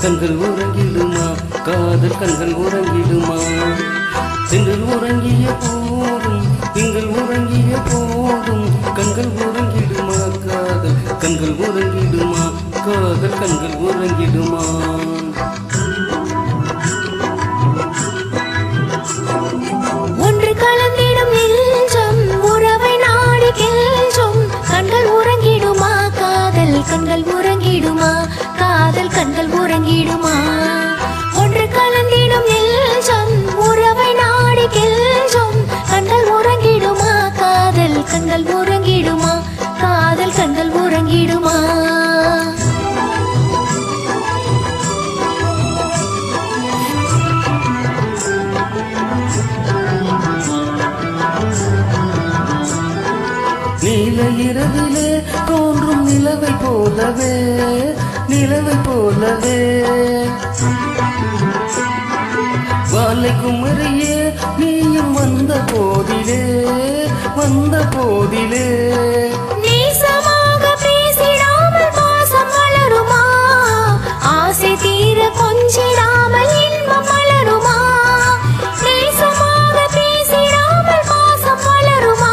கண்கள் உறங்கிடுமா காதல் கண்கள் உறங்கிடுமா திங்கள் உறங்கிய போதும் திங்கள் உறங்கிய போதும் கண்கள் உறங்கிடுமா காதல் கண்கள் உறங்கிடுமா காதல் கண்கள் உறங்கிடுமா ஒன்று கலந்திடும் நெஞ்சம் உறவை நாடி கெஞ்சும் கண்கள் உறங்கிடுமா காதல் கண்கள் உறங்கிடுமா காதல் கண்கள் உறங்கிடுமா ஒன்று கலந்திடும் நெஞ்சம் உறவை நாடி கெஞ்சும் கண்கள் உறங்கிடுமா காதல் கண்கள் உறங்கிடுமா காதல் கண்கள் உறங்கிடுமா நீல இரவிலே தோன்றும் நிலவை போலவே நிலவை போலவே வாலை குமரியே நீயும் வந்த போதிலே வந்த போதிலே நேசமாக பேசிடாமல் பாசம் வளருமா ஆசை தீர கொஞ்சிடாமல் இன்பம் மலருமா நேசமாக பேசிடாமல் பாசம் வளருமா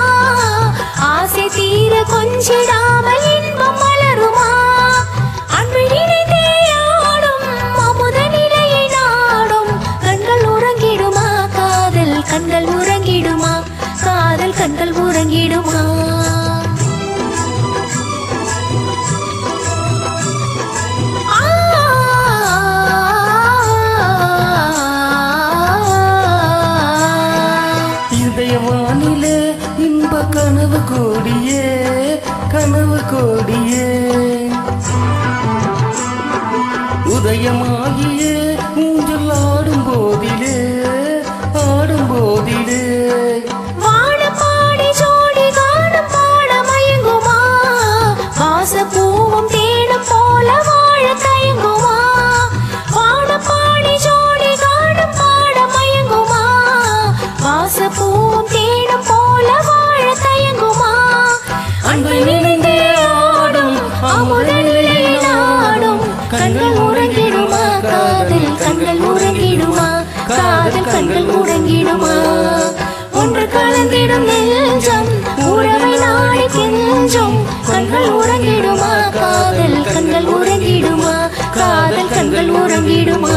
ஆசை தீர கொஞ்சிடாமல் இன்பம் மலருமா அன்பு நினைத்தே ஆடும் அமுத நிலையை நாடும் கண்கள் உறங்கிடுமா காதல் கண்கள் உறங்கிடுமா காதல் கண்கள் உறங்கிடுமா இதயவானிலே இன்ப கனவு கோடியே கனவு கோடியே உதயமாகியே ஊஞ்சல் ஆடும் போதிலே ஆடும் போதிலே வானப்பாடி ஜோடி காணும் பாட மயங்குமா வாசப்பூவும் தேடும் போல வாழ தயங்குமா வானப்பாடி ஜோடி காணும் பாட மயங்குமா வாசப்பூவும் தேடும் போல வாழ தயங்குமா அன்பு நினைந்தே ஆடும் அமுத நிலை நாடும் கண்கள் உறங்கிடுமா காதல் கண்கள் உறங்கிடுமா காதல் கண்கள் உறங்கிடுமா ஒன்று கலந்திடும் நெஞ்சம் உறவை நாடி கெஞ்சும் கண்கள் உறங்கிடுமா காதல் கண்கள் உறங்கிடுமா காதல் கண்கள் உறங்கிடுமா